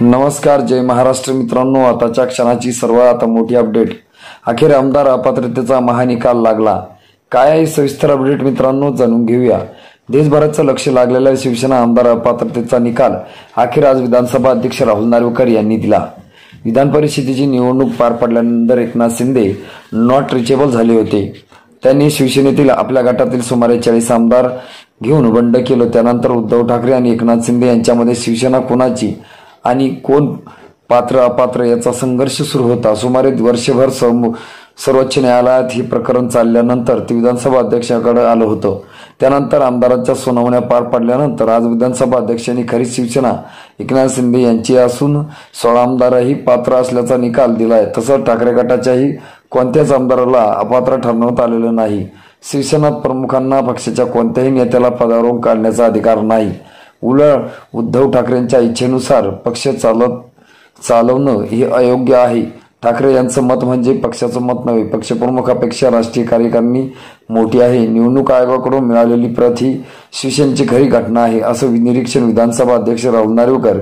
नमस्कार, जय महाराष्ट्र मित्रांनो। आताच्या क्षणाची सर्वात मोठी अपडेट। अखेर आमदार अपात्रतेचा महानिकाल लागला। काय आहे सविस्तर अपडेट मित्रांनो, जाणून घेऊया। देशभराचं लक्ष लागलेल्या शिवसेना आमदार अपात्रतेचा निकाल अखेर आज विधानसभा अध्यक्ष राहुल नार्वेकर यांनी दिला। विधान परिषदेची निवडणूक पार पडल्यानंतर एकनाथ शिंदे नॉट रिचेबल झाले होते। त्यांनी शिवसेनेतील आपल्या गटातील सुमारे 40 आमदार घेऊन बंड केलं। त्यानंतर उद्धव ठाकरे आणि एकनाथ शिंदे यांच्यामध्ये शिवसेना कोणाची आणि कोण पात्र अपात्र याचा संघर्ष सुरू होता। सुमारे वर्षभर सर्वोच्च न्यायालयात हे प्रकरण चालल्यानंतर ते विधानसभा अध्यक्षाकडे आलं होतं। त्यानंतर आमदारांच्या सुनावण्या पार पडल्यानंतर आज विधानसभा अध्यक्षांनी खरी शिवसेना एकनाथ शिंदे यांची असून 16 आमदारही पात्र असल्याचा निकाल दिलाय। तसंच ठाकरे गटाच्याही कोणत्याच आमदाराला अपात्र ठरवण्यात आलेलं नाही। शिवसेना प्रमुखांना पक्षाच्या कोणत्याही नेत्याला पदावरून काढण्याचा अधिकार नाही। उलट उद्धव ठाकरेंच्या इच्छेनुसार पक्ष चालवणं हे अयोग्य आहे। ठाकरे यांचं मत म्हणजे पक्षाचं मत नव्हे, पक्षप्रमुखापेक्षा राष्ट्रीय कार्यकारिणी मोठी आहे। निवडणूक आयोगाकडून मिळालेली प्रत ही शिवसेनेची खरी घटना आहे, असं निरीक्षण विधानसभा अध्यक्ष राहुल नार्वेकर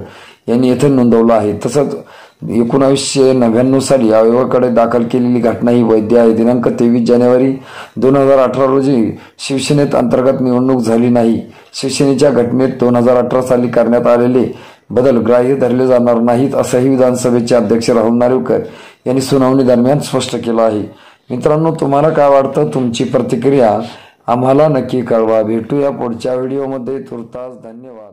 यांनी येथे नोंदवलं आहे। तसंच 1999 साली आयोगाकडे दाखल केलेली घटना ही वैध आहे। दिनांक 23 जानेवारी 2018 रोजी शिवसेनेत अंतर्गत निवडणूक झाली नाही। शिवसेनेच्या घटनेत 2018 साली करण्यात आलेले बदल ग्राह्य धरले जाणार नाहीत, असंही विधानसभेचे अध्यक्ष राहुल नार्वेकर यांनी सुनावणी दरम्यान स्पष्ट केलं आहे। मित्रांनो, तुम्हाला काय वाटतं? तुमची प्रतिक्रिया आम्हाला नक्की कळवा। भेटूया पुढच्या व्हिडिओमध्ये। तुर्तास धन्यवाद।